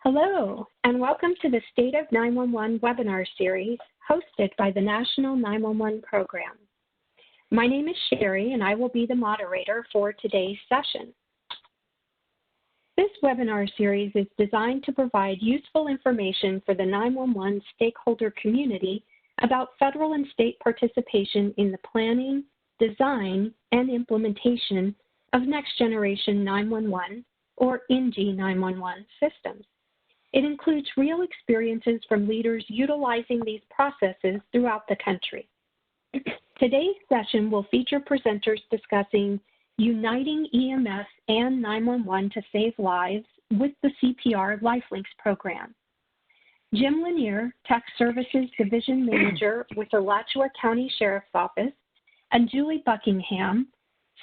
Hello, and welcome to the State of 911 webinar series hosted by the National 911 Program. My name is Sherry, and I will be the moderator for today's session. This webinar series is designed to provide useful information for the 911 stakeholder community about federal and state participation in the planning, design, and implementation of next-generation 911 or NG 911 systems. It includes real experiences from leaders utilizing these processes throughout the country. Today's session will feature presenters discussing uniting EMS and 911 to save lives with the CPR LifeLinks program. Jim Lanier, Tech Services Division Manager with the Alachua County Sheriff's Office, and Julie Buckingham,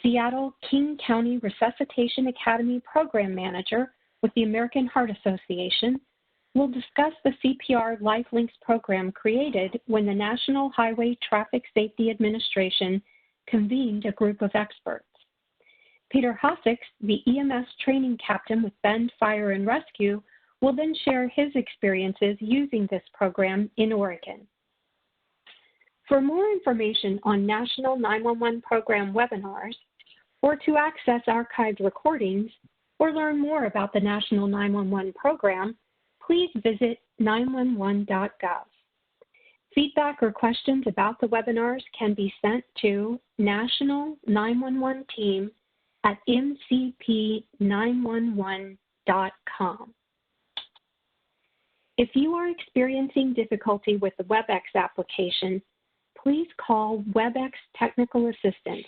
Seattle King County Resuscitation Academy Program Manager with the American Heart Association, will discuss the CPR LifeLinks program created when the National Highway Traffic Safety Administration convened a group of experts. Peter Hosix, the EMS training captain with Bend Fire and Rescue, will then share his experiences using this program in Oregon. For more information on National 911 Program webinars, or to access archived recordings, or learn more about the National 911 Program, please visit 911.gov. Feedback or questions about the webinars can be sent to National 911 Team at mcp911.com. If you are experiencing difficulty with the WebEx application, please call WebEx Technical Assistance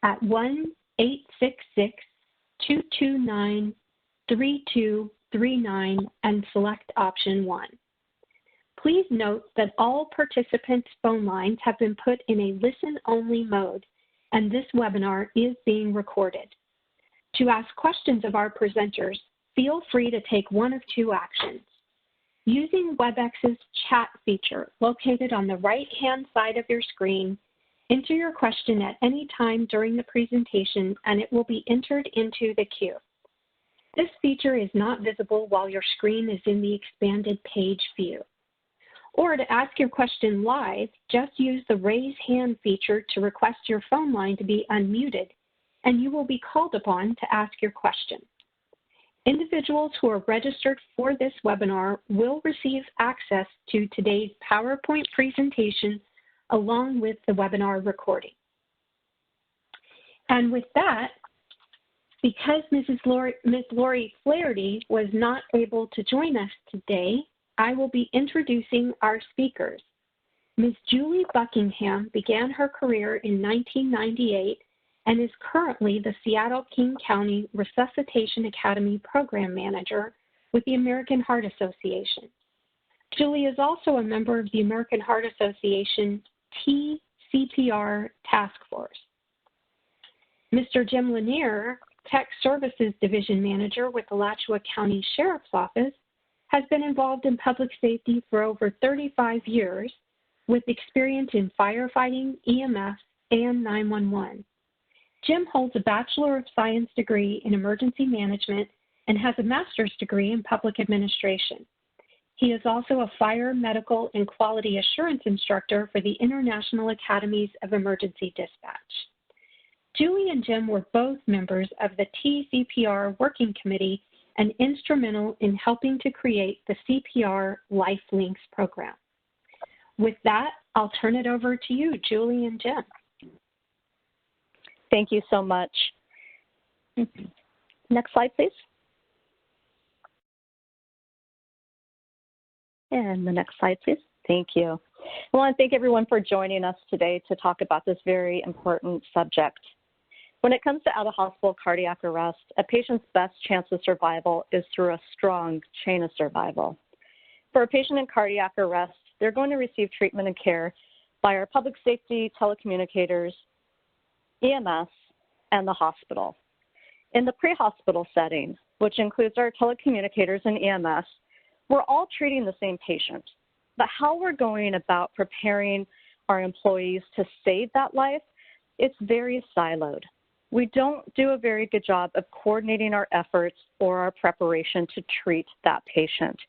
at 1-866-229-3239 and select option 1. Please note that all participants' phone lines have been put in a listen-only mode, and this webinar is being recorded. To ask questions of our presenters, feel free to take one of two actions. Using WebEx's chat feature located on the right-hand side of your screen, enter your question at any time during the presentation and it will be entered into the queue. This feature is not visible while your screen is in the expanded page view. Or to ask your question live, just use the raise hand feature to request your phone line to be unmuted, and you will be called upon to ask your question. Individuals who are registered for this webinar will receive access to today's PowerPoint presentation along with the webinar recording. And with that, because Ms. Lori Flaherty was not able to join us today, I will be introducing our speakers. Ms. Julie Buckingham began her career in 1998 and is currently the Seattle King County Resuscitation Academy Program Manager with the American Heart Association. Julie is also a member of the American Heart Association TCPR Task Force. Mr. Jim Lanier, Tech Services Division Manager with the Alachua County Sheriff's Office, has been involved in public safety for over 35 years with experience in firefighting, EMS, and 911. Jim holds a Bachelor of Science degree in Emergency Management and has a Master's degree in Public Administration. He is also a Fire, Medical, and Quality Assurance Instructor for the International Academies of Emergency Dispatch. Julie and Jim were both members of the TCPR Working Committee and instrumental in helping to create the CPR LifeLinks program. With that, I'll turn it over to you, Julie and Jim. Thank you so much. Next slide, please. And the next slide, please. Thank you. I want to thank everyone for joining us today to talk about this very important subject. When it comes to out-of-hospital cardiac arrest, a patient's best chance of survival is through a strong chain of survival. For a patient in cardiac arrest, they're going to receive treatment and care by our public safety telecommunicators, EMS, and the hospital. In the pre-hospital setting, which includes our telecommunicators and EMS, we're all treating the same patient. But how we're going about preparing our employees to save that life, it's very siloed. we don't do a very good job of coordinating our efforts or our preparation to treat that patient.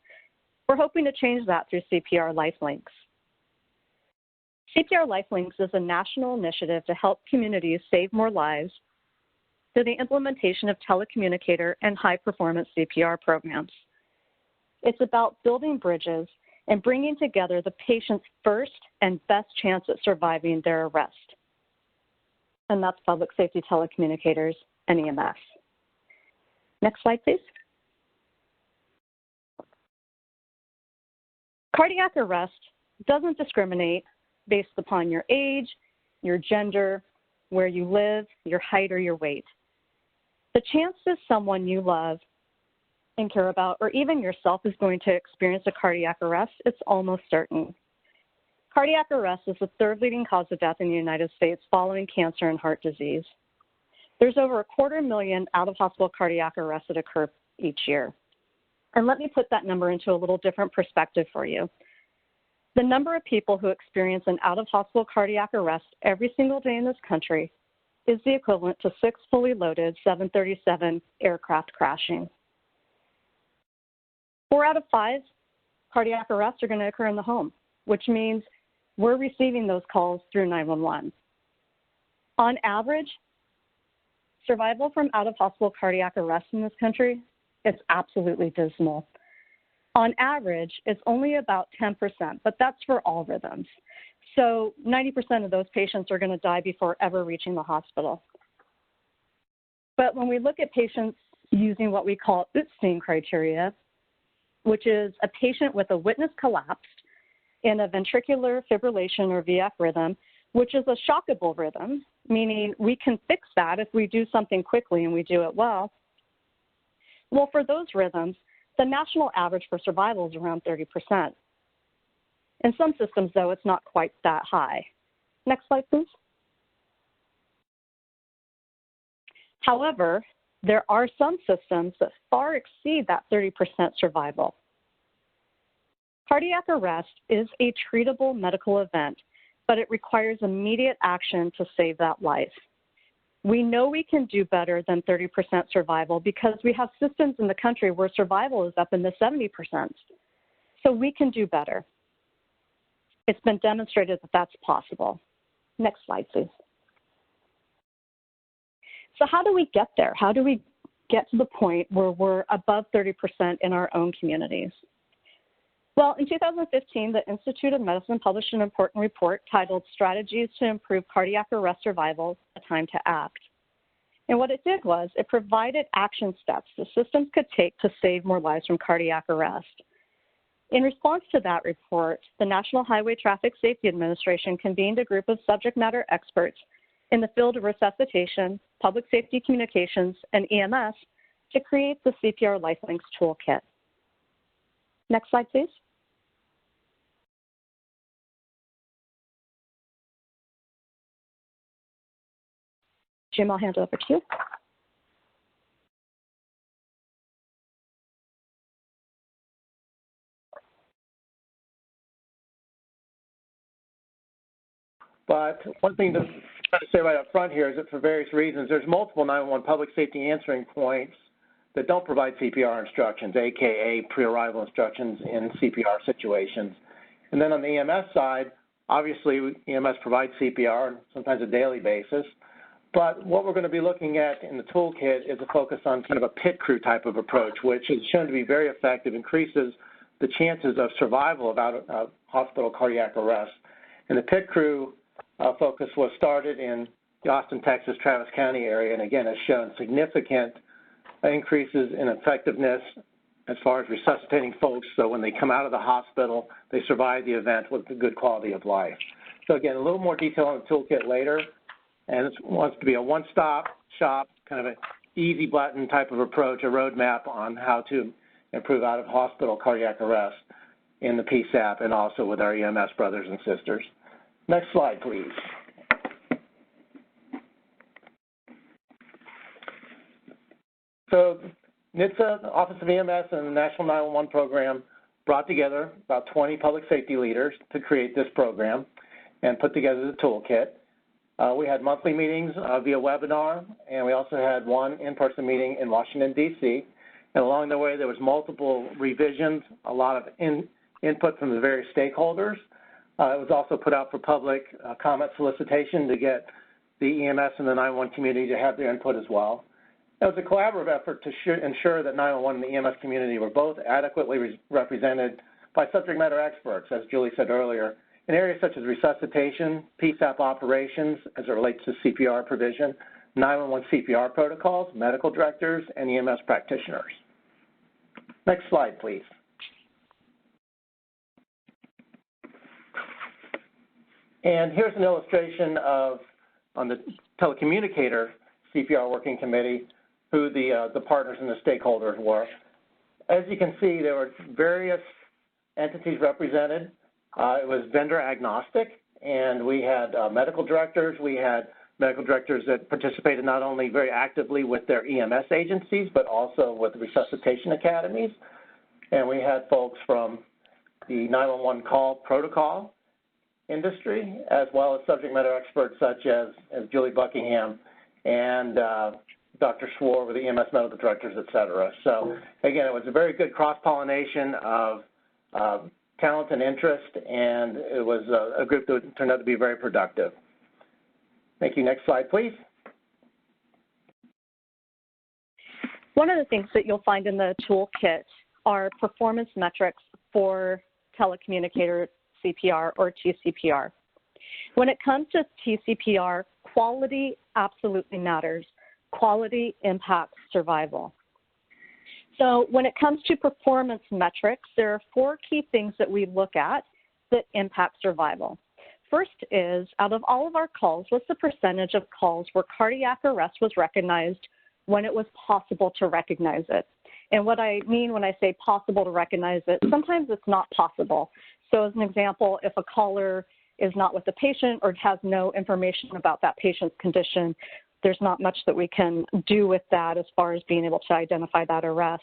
We're hoping to change that through CPR LifeLinks. CPR LifeLinks is a national initiative to help communities save more lives through the implementation of telecommunicator and high-performance CPR programs. It's about building bridges and bringing together the patient's first and best chance at surviving their arrest. And that's public safety telecommunicators and EMS. Next slide, please. Cardiac arrest doesn't discriminate based upon your age, your gender, where you live, your height, or your weight. The chances someone you love and care about, or even yourself, is going to experience a cardiac arrest, it's almost certain. Cardiac arrest is the third leading cause of death in the United States following cancer and heart disease. There's over 250,000 out-of-hospital cardiac arrests that occur each year. And let me put that number into a little different perspective for you. The number of people who experience an out-of-hospital cardiac arrest every single day in this country is the equivalent to 6 fully loaded 737 aircraft crashing. 4 out of 5 cardiac arrests are going to occur in the home, which means we're receiving those calls through 911. On average, survival from out-of-hospital cardiac arrest in this country is absolutely dismal. On average, it's only about 10%, but that's for all rhythms. So 90% of those patients are going to die before ever reaching the hospital. But when we look at patients using what we call Utstein criteria, which is a patient with a witness collapsed in a ventricular fibrillation or VF rhythm, which is a shockable rhythm, meaning we can fix that if we do something quickly and we do it well. Well, for those rhythms, the national average for survival is around 30%. In some systems, though, it's not quite that high. Next slide, please. However, there are some systems that far exceed that 30% survival. Cardiac arrest is a treatable medical event, but it requires immediate action to save that life. We know we can do better than 30% survival because we have systems in the country where survival is up in the 70%. So we can do better. It's been demonstrated that that's possible. Next slide, please. So how do we get there? How do we get to the point where we're above 30% in our own communities? Well, in 2015, the Institute of Medicine published an important report titled Strategies to Improve Cardiac Arrest Survival, A Time to Act. And what it did was it provided action steps the systems could take to save more lives from cardiac arrest. In response to that report, the National Highway Traffic Safety Administration convened a group of subject matter experts in the field of resuscitation, public safety communications, and EMS to create the CPR LifeLinks Toolkit. Next slide, please. Jim, I'll hand it over to you. But one thing to try to say right up front here is that for various reasons, there's multiple 911 public safety answering points that don't provide CPR instructions, AKA pre-arrival instructions in CPR situations. And then on the EMS side, obviously EMS provides CPR on sometimes a daily basis. But what we're going to be looking at in the toolkit is a focus on kind of a pit crew type of approach, which is shown to be very effective, increases the chances of survival of out-of-hospital cardiac arrest. And the pit crew focus was started in the Austin, Texas, Travis County area, and again has shown significant increases in effectiveness as far as resuscitating folks, so when they come out of the hospital, they survive the event with a good quality of life. So again, a little more detail on the toolkit later, and it wants to be a one-stop shop, kind of an easy button type of approach, a roadmap on how to improve out-of-hospital cardiac arrest in the PSAP and also with our EMS brothers and sisters. Next slide, please. So NHTSA, the Office of EMS, and the National 911 Program brought together about 20 public safety leaders to create this program and put together the toolkit. We had monthly meetings via webinar, and we also had one in-person meeting in Washington, D.C. And along the way, there was multiple revisions, a lot of input from the various stakeholders. It was also put out for public comment solicitation to get the EMS and the 911 community to have their input as well. It was a collaborative effort to ensure that 911 and the EMS community were both adequately represented by subject matter experts, as Julie said earlier, in areas such as resuscitation, PSAP operations as it relates to CPR provision, 911 CPR protocols, medical directors, and EMS practitioners. Next slide, please. And here's an illustration of, on the Telecommunicator CPR Working Committee, who the partners and the stakeholders were. As you can see, there were various entities represented. It was vendor agnostic, and we had medical directors. We had medical directors that participated not only very actively with their EMS agencies, but also with resuscitation academies. And we had folks from the 911 call protocol industry, as well as subject matter experts such as Julie Buckingham and Dr. Schwar with the EMS medical directors, et cetera. So again, it was a very good cross-pollination of talent and interest, and it was a group that turned out to be very productive. Thank you. Next slide, please. One of the things that you'll find in the toolkit are performance metrics for telecommunicator CPR or TCPR. When it comes to TCPR, quality absolutely matters. Quality impacts survival. So when it comes to performance metrics, there are 4 key things that we look at that impact survival. First is, out of all of our calls, what's the percentage of calls where cardiac arrest was recognized when it was possible to recognize it? And what I mean when I say possible to recognize it, sometimes it's not possible. So as an example, if a caller is not with the patient or has no information about that patient's condition, there's not much that we can do with that as far as being able to identify that arrest.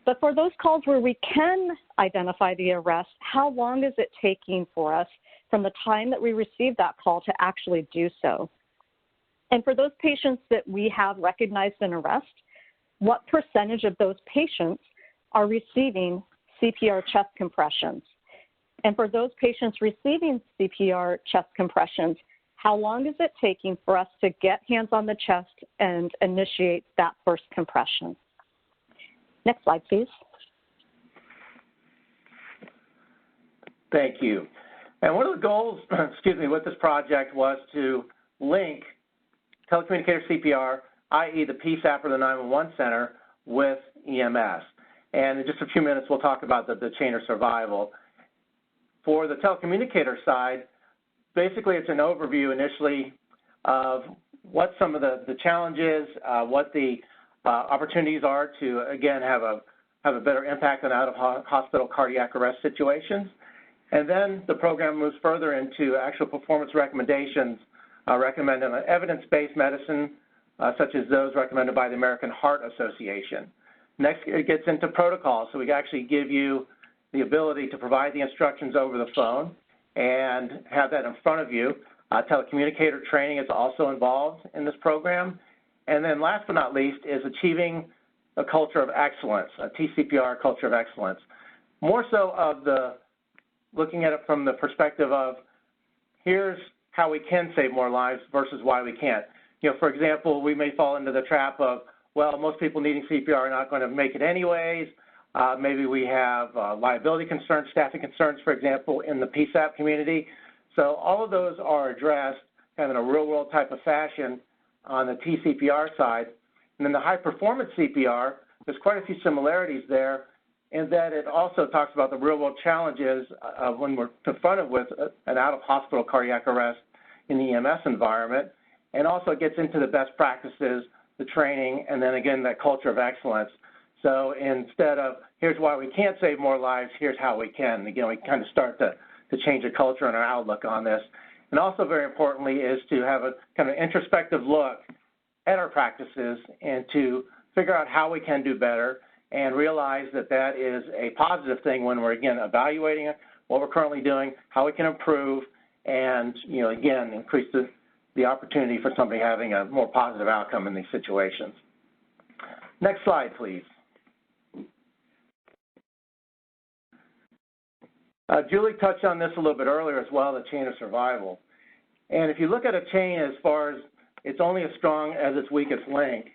But for those calls where we can identify the arrest, how long is it taking for us from the time that we receive that call to actually do so? And for those patients that we have recognized an arrest, what percentage of those patients are receiving CPR chest compressions? And for those patients receiving CPR chest compressions, how long is it taking for us to get hands on the chest and initiate that first compression? Next slide, please. Thank you. And one of the goals, with this project was to link telecommunicator CPR, i.e. the PSAP or the 911 center, with EMS. And in just a few minutes, we'll talk about the chain of survival. For the telecommunicator side, basically it's an overview initially of what some of the challenges, what the opportunities are to, again, have a better impact on out-of-hospital cardiac arrest situations. And then the program moves further into actual performance recommendations recommended on evidence-based medicine, such as those recommended by the American Heart Association. Next, it gets into protocols. So we actually give you the ability to provide the instructions over the phone and have that in front of you. Telecommunicator training is also involved in this program. And then last but not least is achieving a culture of excellence, a TCPR culture of excellence. More so of looking at it from the perspective of here's how we can save more lives versus why we can't. For example, we may fall into the trap of, well, most people needing CPR are not going to make it anyways. Maybe we have liability concerns, staffing concerns, for example, in the PSAP community. So all of those are addressed kind of in a real-world type of fashion on the TCPR side. And then the high-performance CPR, there's quite a few similarities there in that it also talks about the real-world challenges of when we're confronted with an out-of-hospital cardiac arrest in the EMS environment, and also gets into the best practices, the training, and then again, that culture of excellence. So instead of here's why we can't save more lives, here's how we can. Again, we kind of start to change the culture and our outlook on this. And also very importantly is to have a kind of introspective look at our practices and to figure out how we can do better and realize that that is a positive thing when we're, again, evaluating it, what we're currently doing, how we can improve, and, again, increase the opportunity for somebody having a more positive outcome in these situations. Next slide, please. Julie touched on this a little bit earlier as well, the chain of survival. And if you look at a chain as far as it's only as strong as its weakest link,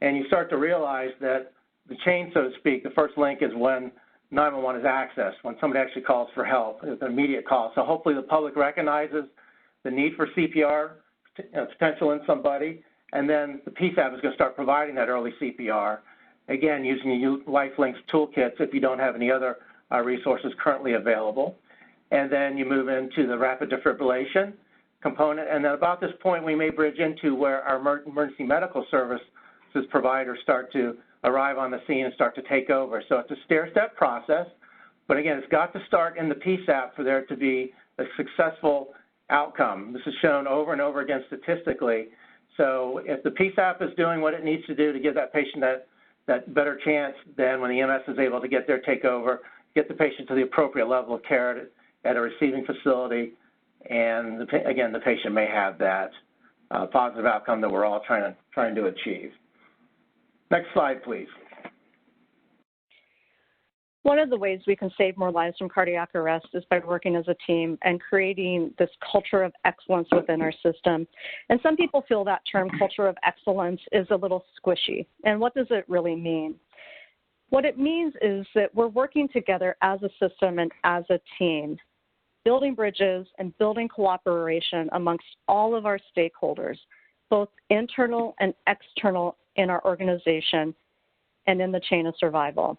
and you start to realize that the chain, so to speak, the first link is when 911 is accessed, when somebody actually calls for help. It's an immediate call. So hopefully the public recognizes the need for CPR, potential in somebody, and then the PSAP is going to start providing that early CPR, again, using LifeLinks toolkits if you don't have any other resources currently available. And then you move into the rapid defibrillation component, and then about this point we may bridge into where our emergency medical services providers start to arrive on the scene and start to take over. So it's a stair-step process, but again, it's got to start in the PSAP for there to be a successful outcome. This is shown over and over again statistically. So if the PSAP is doing what it needs to do to give that patient that better chance, then when the EMS is able to get there, take over, get the patient to the appropriate level of care at a receiving facility, and again, the patient may have that positive outcome that we're all trying to achieve. Next slide, please. One of the ways we can save more lives from cardiac arrest is by working as a team and creating this culture of excellence within our system. And some people feel that term culture of excellence is a little squishy. And what does it really mean? What it means is that we're working together as a system and as a team, building bridges and building cooperation amongst all of our stakeholders, both internal and external in our organization and in the chain of survival.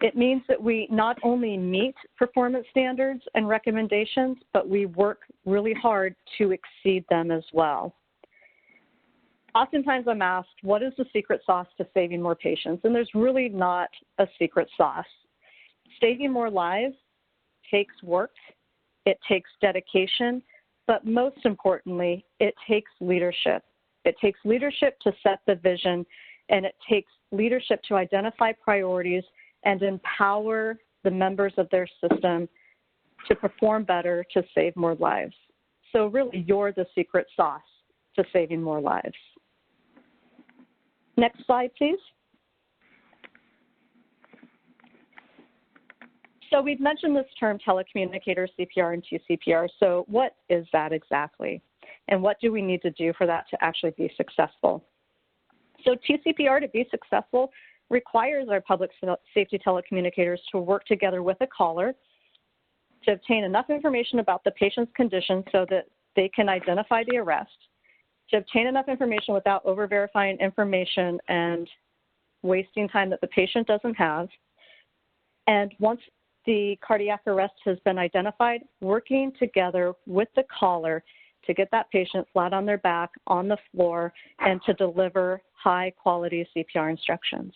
It means that we not only meet performance standards and recommendations, but we work really hard to exceed them as well. Oftentimes I'm asked, what is the secret sauce to saving more patients? And there's really not a secret sauce. Saving more lives takes work, it takes dedication, but most importantly, it takes leadership. It takes leadership to set the vision, and it takes leadership to identify priorities and empower the members of their system to perform better, to save more lives. So really, you're the secret sauce to saving more lives. Next slide, please. So we've mentioned this term Telecommunicator CPR and TCPR. So what is that exactly? And what do we need to do for that to actually be successful? So TCPR, to be successful, requires our public safety telecommunicators to work together with a caller to obtain enough information about the patient's condition so that they can identify the arrest, to obtain enough information without over-verifying information and wasting time that the patient doesn't have, and once the cardiac arrest has been identified, working together with the caller to get that patient flat on their back on the floor and to deliver high-quality CPR instructions.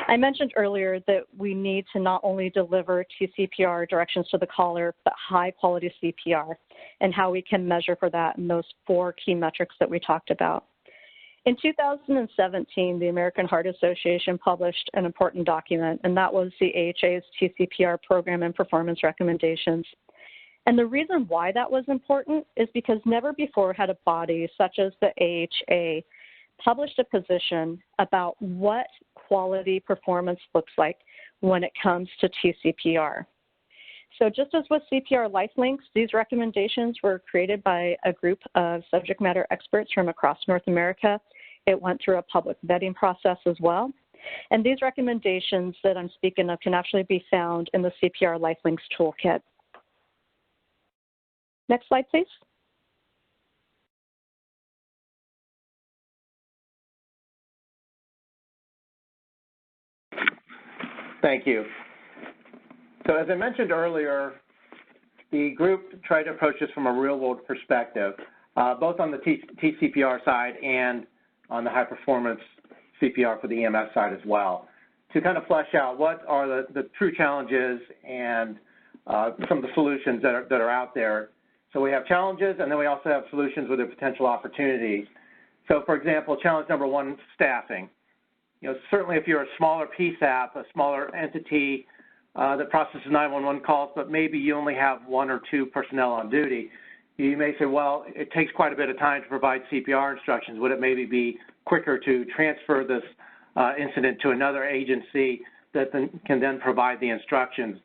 I mentioned earlier that we need to not only deliver TCPR directions to the caller, but high-quality CPR, and how we can measure for that in those 4 key metrics that we talked about. In 2017, the American Heart Association published an important document, and that was the AHA's TCPR program and performance recommendations. And the reason why that was important is because never before had a body such as the AHA published a position about what quality performance looks like when it comes to TCPR. So just as with CPR LifeLinks, these recommendations were created by a group of subject matter experts from across North America. It went through a public vetting process as well. And these recommendations that I'm speaking of can actually be found in the CPR LifeLinks Toolkit. Next slide, please. Thank you. So as I mentioned earlier, the group tried to approach this from a real-world perspective, both on the TCPR side and on the high-performance CPR for the EMS side as well, to kind of flesh out what are the true challenges and some of the solutions that are out there. So we have challenges, and then we also have solutions with their potential opportunities. So, for example, challenge number 1, staffing. You know, certainly if you're a smaller PSAP, a smaller entity that processes 911 calls, but maybe you only have 1 or 2 personnel on duty, you may say, well, it takes quite a bit of time to provide CPR instructions. Would it maybe be quicker to transfer this incident to another agency that can then provide the instructions?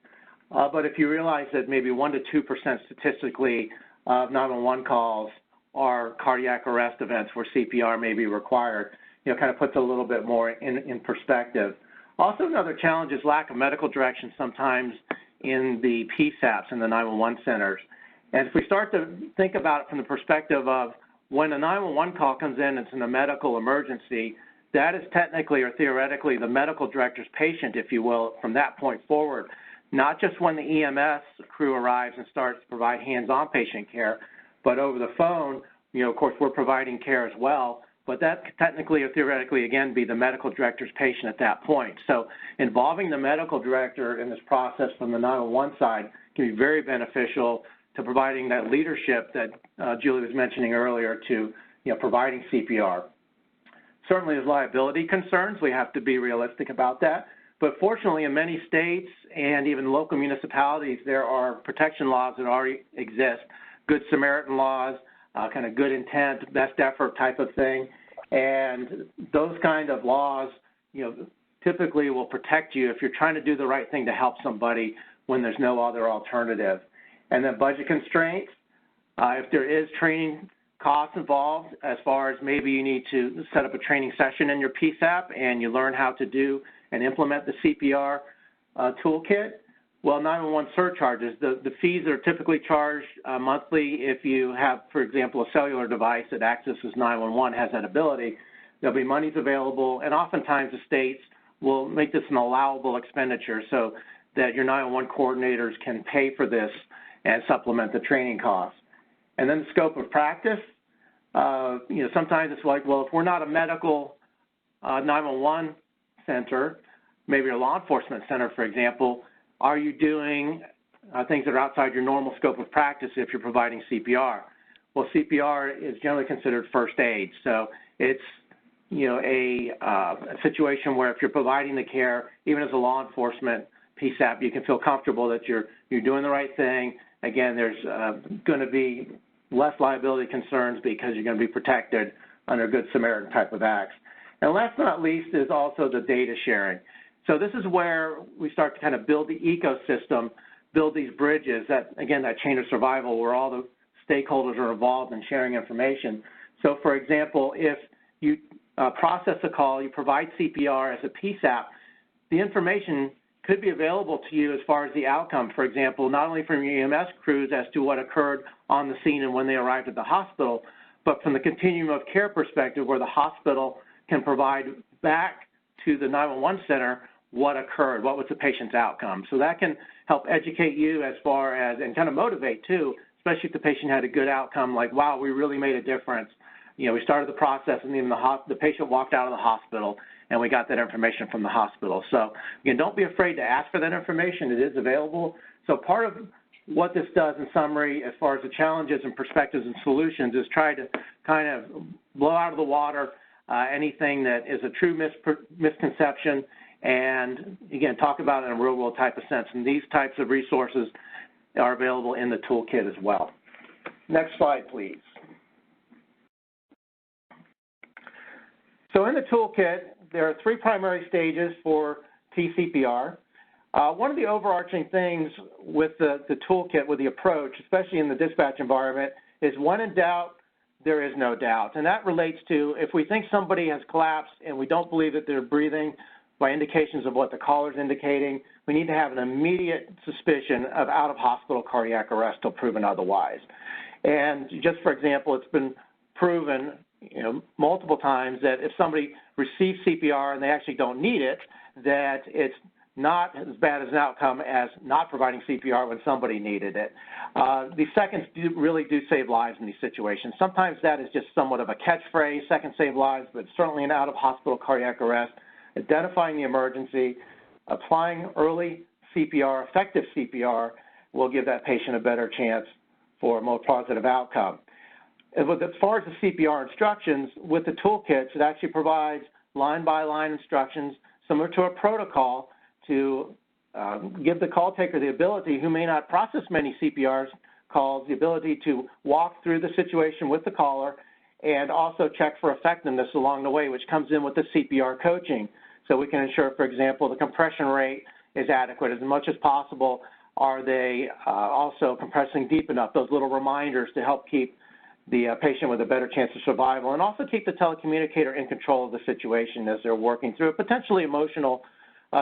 But if you realize that maybe 1% to 2% statistically of 911 calls are cardiac arrest events where CPR may be required, kind of puts a little bit more in perspective. Also, another challenge is lack of medical direction sometimes in the PSAPs in the 911 centers. And if we start to think about it from the perspective of when a 911 call comes in, it's in a medical emergency, that is technically or theoretically the medical director's patient, if you will, from that point forward, not just when the EMS crew arrives and starts to provide hands-on patient care, but over the phone, of course, we're providing care as well, but that could technically or theoretically, again, be the medical director's patient at that point. So involving the medical director in this process from the 911 side can be very beneficial to providing that leadership that Julie was mentioning earlier to providing CPR. Certainly there's liability concerns. We have to be realistic about that. But fortunately, in many states and even local municipalities, there are protection laws that already exist, Good Samaritan laws, kind of good intent, best effort type of thing. And those kind of laws, typically will protect you if you're trying to do the right thing to help somebody when there's no other alternative. And then budget constraints, if there is training costs involved, as far as maybe you need to set up a training session in your PSAP and you learn how to do and implement the CPR toolkit, well, 911 surcharges, the fees are typically charged monthly if you have, for example, a cellular device that accesses 911, has that ability. There'll be monies available, and oftentimes the states will make this an allowable expenditure so that your 911 coordinators can pay for this and supplement the training costs. And then the scope of practice, sometimes it's like, well, if we're not a medical 911 center, maybe a law enforcement center, for example, are you doing things that are outside your normal scope of practice if you're providing CPR? Well, CPR is generally considered first aid. So it's, a situation where if you're providing the care, even as a law enforcement PSAP, you can feel comfortable that you're doing the right thing. Again, there's going to be less liability concerns because you're going to be protected under Good Samaritan type of acts. And last but not least is also the data sharing. So this is where we start to kind of build the ecosystem, build these bridges, that chain of survival where all the stakeholders are involved in sharing information. So for example, if you process a call, you provide CPR as a PSAP, the information could be available to you as far as the outcome, for example, not only from your EMS crews as to what occurred on the scene and when they arrived at the hospital, but from the continuum of care perspective where the hospital can provide back to the 911 center what occurred, what was the patient's outcome. So that can help educate you as far as, and kind of motivate too, especially if the patient had a good outcome, like, wow, we really made a difference. We started the process and even the patient walked out of the hospital and we got that information from the hospital. So again, don't be afraid to ask for that information. It is available. So part of what this does in summary, as far as the challenges and perspectives and solutions, is try to kind of blow out of the water anything that is a true misconception, and again, talk about it in a real world type of sense. And these types of resources are available in the toolkit as well. Next slide, please. So in the toolkit, there are 3 primary stages for TCPR. One of the overarching things with the toolkit, with the approach, especially in the dispatch environment, is when in doubt, there is no doubt. And that relates to if we think somebody has collapsed and we don't believe that they're breathing by indications of what the caller's indicating, we need to have an immediate suspicion of out-of-hospital cardiac arrest till proven otherwise. And just for example, it's been proven multiple times that if somebody receives CPR and they actually don't need it, that it's not as bad as an outcome as not providing CPR when somebody needed it. The seconds really do save lives in these situations. Sometimes that is just somewhat of a catchphrase, seconds save lives, but certainly an out-of-hospital cardiac arrest, identifying the emergency, applying early CPR, effective CPR, will give that patient a better chance for a more positive outcome. As far as the CPR instructions, with the toolkits, it actually provides line-by-line instructions similar to a protocol to give the call taker the ability, who may not process many CPRs, calls, the ability to walk through the situation with the caller and also check for effectiveness along the way, which comes in with the CPR coaching. So we can ensure, for example, the compression rate is adequate as much as possible. Are they also compressing deep enough? Those little reminders to help keep the patient with a better chance of survival, and also keep the telecommunicator in control of the situation as they're working through a potentially emotional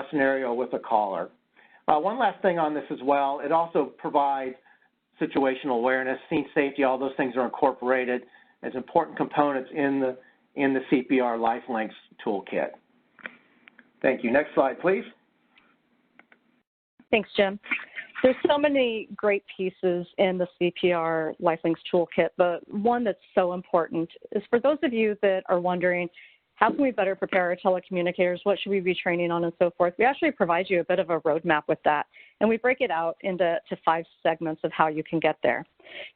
scenario with a caller. One last thing on this as well, it also provides situational awareness, scene safety, all those things are incorporated as important components in the CPR LifeLinks toolkit. Thank you. Next slide, please. Thanks, Jim. There's so many great pieces in the CPR LifeLinks toolkit, but one that's so important is for those of you that are wondering, how can we better prepare our telecommunicators? What should we be training on and so forth? We actually provide you a bit of a roadmap with that, and we break it out into 5 segments of how you can get there.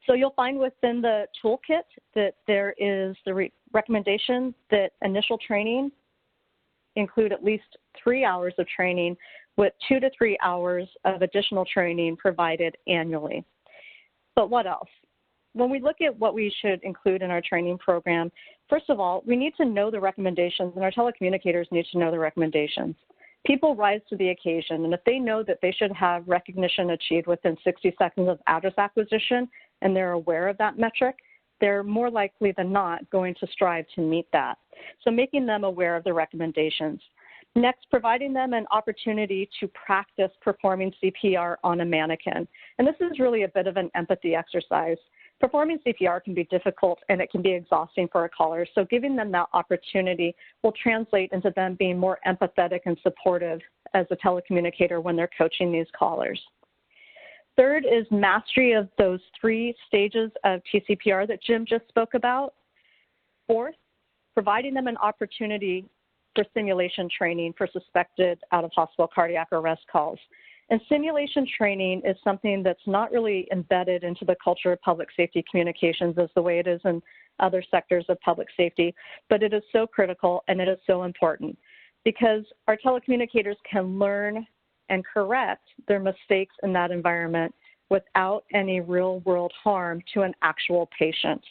So you'll find within the toolkit that there is the recommendation that initial training include at least 3 hours of training with 2 to 3 hours of additional training provided annually. But what else? When we look at what we should include in our training program, first of all, we need to know the recommendations, and our telecommunicators need to know the recommendations. People rise to the occasion, and if they know that they should have recognition achieved within 60 seconds of address acquisition, and they're aware of that metric, they're more likely than not going to strive to meet that. So making them aware of the recommendations. Next, providing them an opportunity to practice performing CPR on a mannequin. And this is really a bit of an empathy exercise. Performing CPR can be difficult and it can be exhausting for a caller, so giving them that opportunity will translate into them being more empathetic and supportive as a telecommunicator when they're coaching these callers. Third is mastery of those 3 stages of TCPR that Jim just spoke about. Fourth, providing them an opportunity for simulation training for suspected out-of-hospital cardiac arrest calls. And simulation training is something that's not really embedded into the culture of public safety communications as the way it is in other sectors of public safety, but it is so critical and it is so important because our telecommunicators can learn and correct their mistakes in that environment without any real-world harm to an actual patient.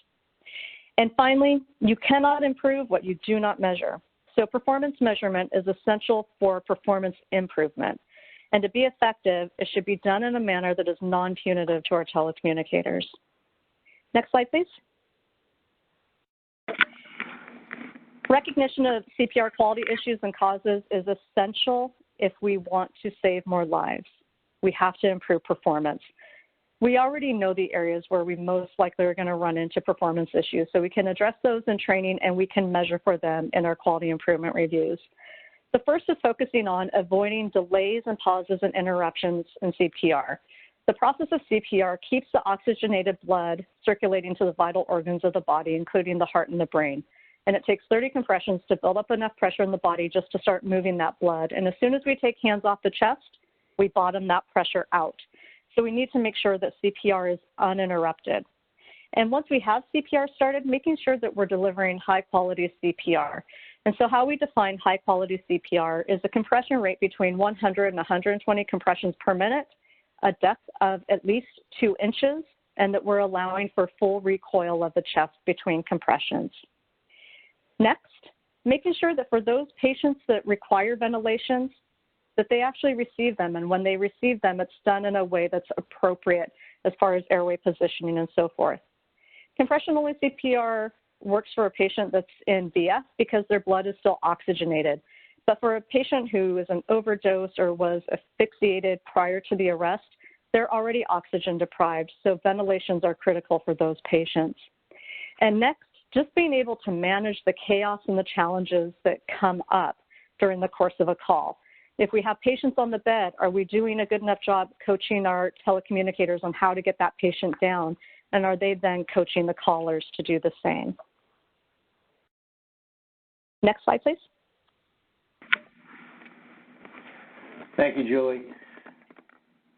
And finally, you cannot improve what you do not measure. So performance measurement is essential for performance improvement. And to be effective, it should be done in a manner that is non-punitive to our telecommunicators. Next slide, please. Recognition of CPR quality issues and causes is essential if we want to save more lives. We have to improve performance. We already know the areas where we most likely are going to run into performance issues, so we can address those in training and we can measure for them in our quality improvement reviews. The first is focusing on avoiding delays and pauses and interruptions in CPR. The process of CPR keeps the oxygenated blood circulating to the vital organs of the body, including the heart and the brain. And it takes 30 compressions to build up enough pressure in the body just to start moving that blood. And as soon as we take hands off the chest, we bottom that pressure out. So we need to make sure that CPR is uninterrupted. And once we have CPR started, making sure that we're delivering high-quality CPR. And so how we define high-quality CPR is a compression rate between 100 and 120 compressions per minute, a depth of at least 2 inches, and that we're allowing for full recoil of the chest between compressions. Next, making sure that for those patients that require ventilations, that they actually receive them. And when they receive them, it's done in a way that's appropriate as far as airway positioning and so forth. Compression-only CPR works for a patient that's in VF because their blood is still oxygenated. But for a patient who is an overdose or was asphyxiated prior to the arrest, they're already oxygen deprived, so ventilations are critical for those patients. And next, just being able to manage the chaos and the challenges that come up during the course of a call. If we have patients on the bed, are we doing a good enough job coaching our telecommunicators on how to get that patient down? And are they then coaching the callers to do the same? Next slide, please. Thank you, Julie.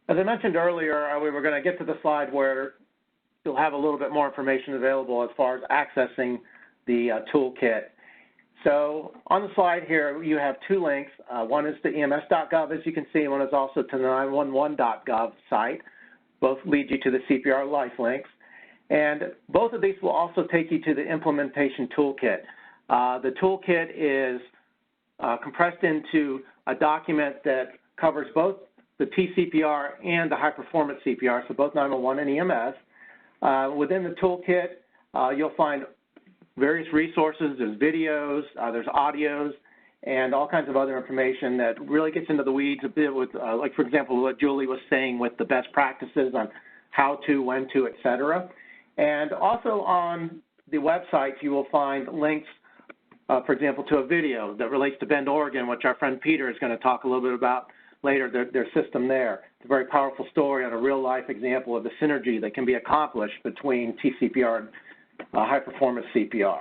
As I mentioned earlier, we were going to get to the slide where you'll have a little bit more information available as far as accessing the toolkit. So on the slide here, you have 2 links. One is to ems.gov, as you can see, and one is also to the 911.gov site. both lead you to the CPR LifeLinks. And both of these will also take you to the implementation toolkit. The toolkit is compressed into a document that covers both the TCPR and the high-performance CPR, so both 911 and EMS. Within the toolkit, you'll find various resources. There's videos, there's audios, and all kinds of other information that really gets into the weeds a bit with, like, for example, what Julie was saying with the best practices on how to, when to, et cetera. And also on the website, you will find links, for example, to a video that relates to Bend, Oregon, which our friend Peter is going to talk a little bit about later, their system there. It's a very powerful story on a real-life example of the synergy that can be accomplished between TCPR and high-performance CPR.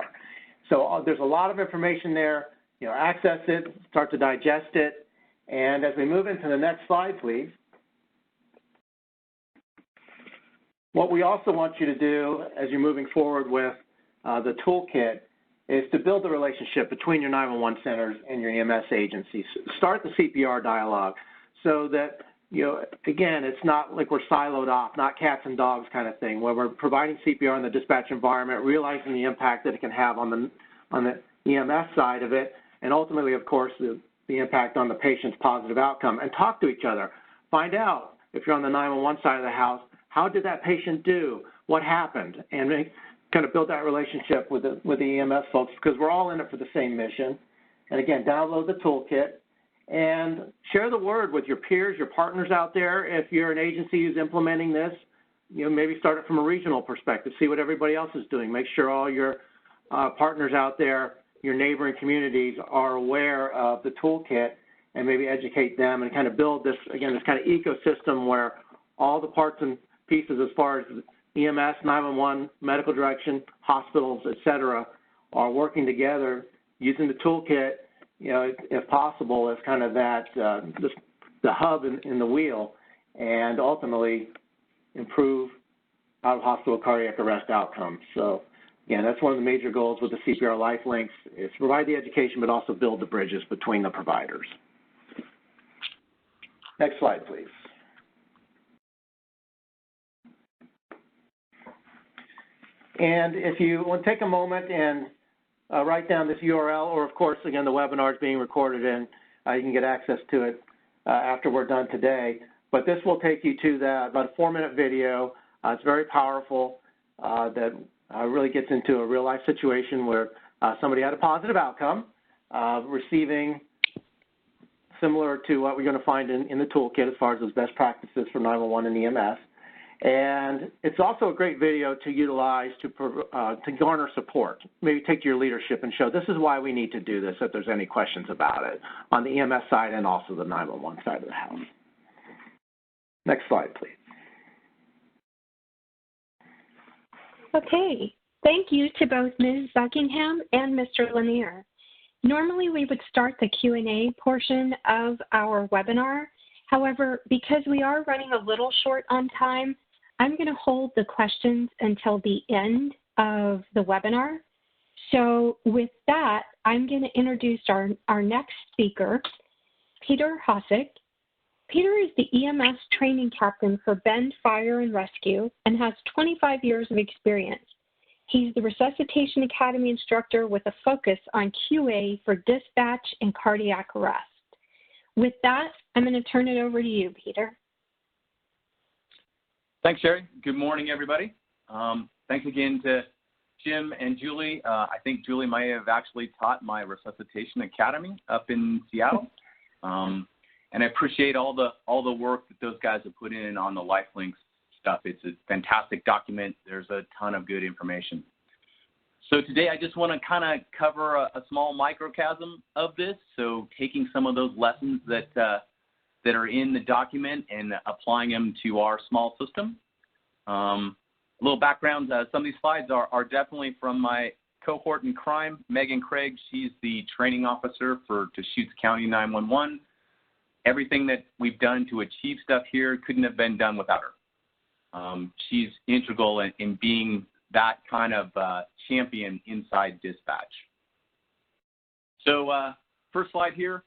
So there's a lot of information there. You know, access it, start to digest it, and as we move into the next slide, please. What we also want you to do as you're moving forward with the toolkit is to build the relationship between your 911 centers and your EMS agencies. Start the CPR dialogue so that, you know, again, it's not like we're siloed off, not cats and dogs kind of thing, where we're providing CPR in the dispatch environment, realizing the impact that it can have on the EMS side of it, and ultimately, of course, the impact on the patient's positive outcome. And talk to each other. Find out, if you're on the 911 side of the house, how did that patient do? What happened? And kind of build that relationship with the EMS folks, because we're all in it for the same mission. And again, download the toolkit and share the word with your peers, your partners out there. If you're an agency who's implementing this, you know, maybe start it from a regional perspective, see what everybody else is doing. Make sure all your partners out there, your neighboring communities, are aware of the toolkit, and maybe educate them and kind of build this, again, this kind of ecosystem where all the parts and pieces as far as EMS, 911, medical direction, hospitals, et cetera, are working together using the toolkit, you know, if possible, as kind of that, the hub in the wheel, and ultimately improve out-of-hospital cardiac arrest outcomes. So, again, that's one of the major goals with the CPR LifeLinks, is to provide the education but also build the bridges between the providers. Next slide, please. And if you want to take a moment and write down this URL, or of course, again, the webinar is being recorded and you can get access to it after we're done today. But this will take you to about a 4-minute video. It's very powerful that really gets into a real life situation where somebody had a positive outcome, receiving similar to what we're going to find in the toolkit as far as those best practices for 911 and EMS. And it's also a great video to utilize to garner support. Maybe take to your leadership and show this is why we need to do this if there's any questions about it on the EMS side and also the 911 side of the house. Next slide, please. Okay, thank you to both Ms. Buckingham and Mr. Lanier. Normally we would start the Q&A portion of our webinar. However, because we are running a little short on time, I'm going to hold the questions until the end of the webinar. So with that, I'm going to introduce our next speaker, Peter Hosick. Peter is the EMS training captain for Bend Fire and Rescue and has 25 years of experience. He's the Resuscitation Academy instructor with a focus on QA for dispatch and cardiac arrest. With that, I'm going to turn it over to you, Peter. Thanks, Sherry. Good morning, everybody. Thanks again to Jim and Julie. I think Julie might have actually taught my Resuscitation Academy up in Seattle. And I appreciate all the work that those guys have put in on the LifeLinks stuff. It's a fantastic document. There's a ton of good information. So today I just want to kind of cover a small microcosm of this. So taking some of those lessons that are in the document and applying them to our small system. A little background, some of these slides are definitely from my cohort in crime, Megan Craig. She's the training officer for Deschutes County 911. Everything that we've done to achieve stuff here couldn't have been done without her. She's integral in being that kind of champion inside dispatch. So first slide here,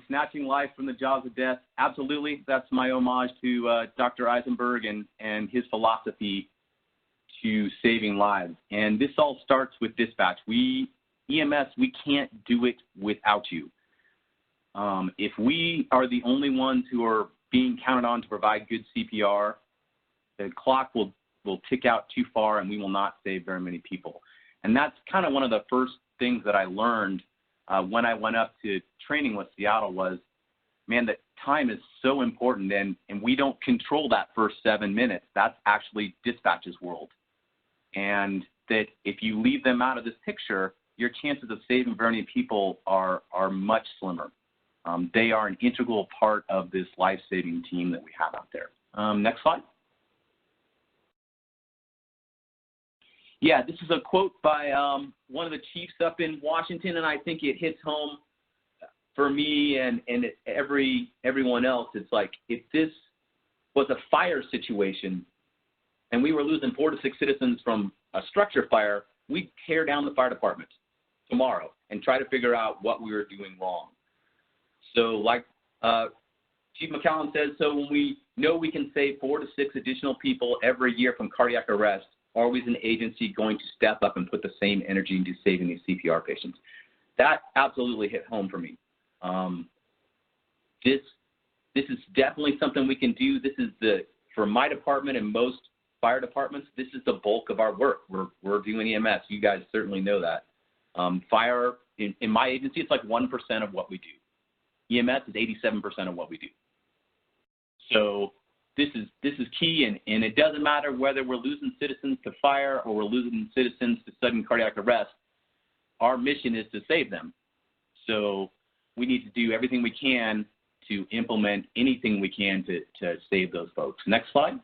snatching life from the jaws of death. Absolutely, that's my homage to Dr. Eisenberg and his philosophy to saving lives. And this all starts with dispatch. EMS, we can't do it without you. If we are the only ones who are being counted on to provide good CPR, the clock will tick out too far and we will not save very many people. And that's kind of one of the first things that I learned when I went up to training with Seattle was, man, that time is so important and we don't control that first 7 minutes. That's actually dispatch's world. And that if you leave them out of this picture, your chances of saving very many people are much slimmer. They are an integral part of this life-saving team that we have out there. Next slide. Yeah, this is a quote by one of the chiefs up in Washington, and I think it hits home for me and everyone else. It's like, if this was a fire situation and we were losing 4 to 6 citizens from a structure fire, we'd tear down the fire department tomorrow and try to figure out what we were doing wrong. So like Chief McCallum says, so when we know we can save 4 to 6 additional people every year from cardiac arrest, are we as an agency going to step up and put the same energy into saving these CPR patients? That absolutely hit home for me. This is definitely something we can do. This is for my department and most fire departments, this is the bulk of our work. We're doing EMS. You guys certainly know that. Fire, in my agency, it's like 1% of what we do. EMS is 87% of what we do. So this is key, and it doesn't matter whether we're losing citizens to fire or we're losing citizens to sudden cardiac arrest. Our mission is to save them. So we need to do everything we can to implement anything we can to save those folks. Next slide.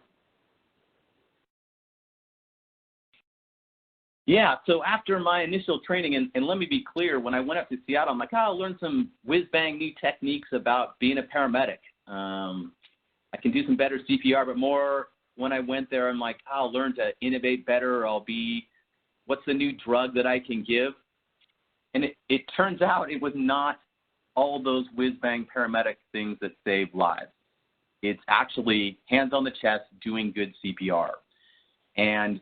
Yeah, so after my initial training, and let me be clear, when I went up to Seattle, I'm like, oh, I'll learn some whiz-bang new techniques about being a paramedic. I can do some better CPR, but more when I went there, I'm like, I'll learn to innovate better, or what's the new drug that I can give? And it turns out it was not all those whiz-bang paramedic things that save lives. It's actually hands on the chest doing good CPR. And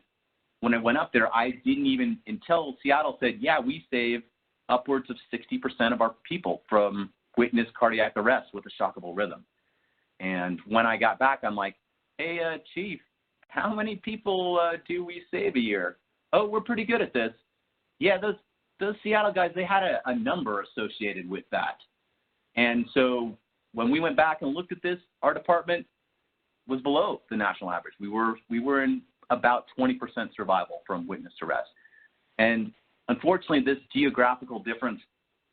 when I went up there, I didn't even, until Seattle said, yeah, we save upwards of 60% of our people from witness cardiac arrest with a shockable rhythm. And when I got back, I'm like, hey, Chief, how many people do we save a year? Oh, we're pretty good at this. Yeah, those Seattle guys, they had a number associated with that. And so when we went back and looked at this, our department was below the national average. We were in about 20% survival from witness arrest. And unfortunately, this geographical difference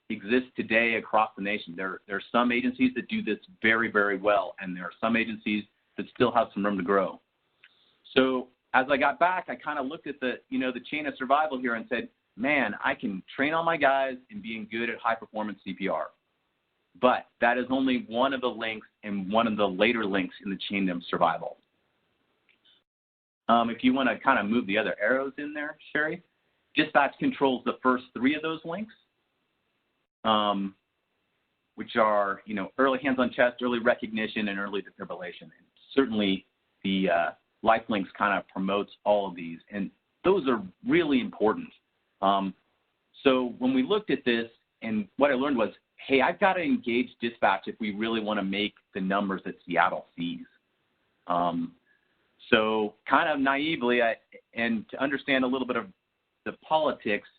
exists today across the nation. There are some agencies that do this very, very well, and there are some agencies that still have some room to grow. So as I got back, I kind of looked at the chain of survival here and said, man, I can train all my guys in being good at high-performance CPR. But that is only one of the links and one of the later links in the chain of survival. If you want to kind of move the other arrows in there, Sherry, dispatch controls the first 3 of those links, which are, early hands on chest, early recognition, and early defibrillation. And certainly the LifeLinks kind of promotes all of these, and those are really important. So when we looked at this, and what I learned was, hey, I've got to engage dispatch if we really want to make the numbers that Seattle sees. So kind of naively, and to understand a little bit of the politics,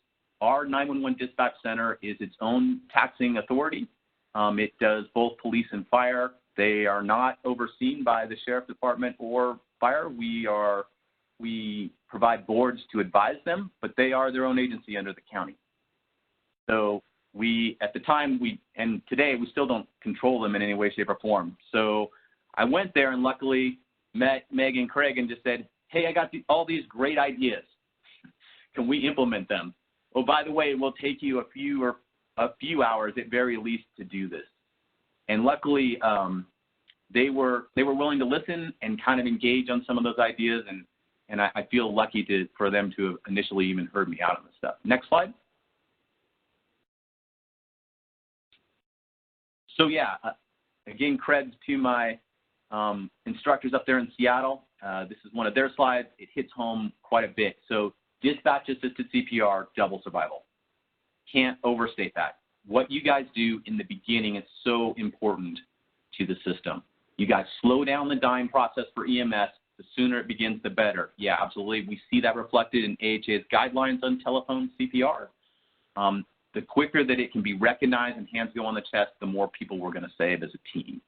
our 911 dispatch center is its own taxing authority. It does both police and fire. They are not overseen by the sheriff department or fire. We provide boards to advise them, but they are their own agency under the county. So at the time, and today, we still don't control them in any way, shape, or form. So I went there and luckily met Meg and Craig and just said, hey, I got all these great ideas. Can we implement them? Oh, by the way, it will take you a few hours at very least to do this. And luckily, they were willing to listen and kind of engage on some of those ideas, and I feel lucky for them to have initially even heard me out on this stuff. Next slide. So yeah, again, creds to my instructors up there in Seattle. This is one of their slides. It hits home quite a bit. So dispatch-assisted CPR, double survival. Can't overstate that. What you guys do in the beginning is so important to the system. You guys slow down the dying process for EMS. The sooner it begins, the better. Yeah, absolutely. We see that reflected in AHA's guidelines on telephone CPR. The quicker that it can be recognized and hands go on the chest, the more people we're going to save as a team.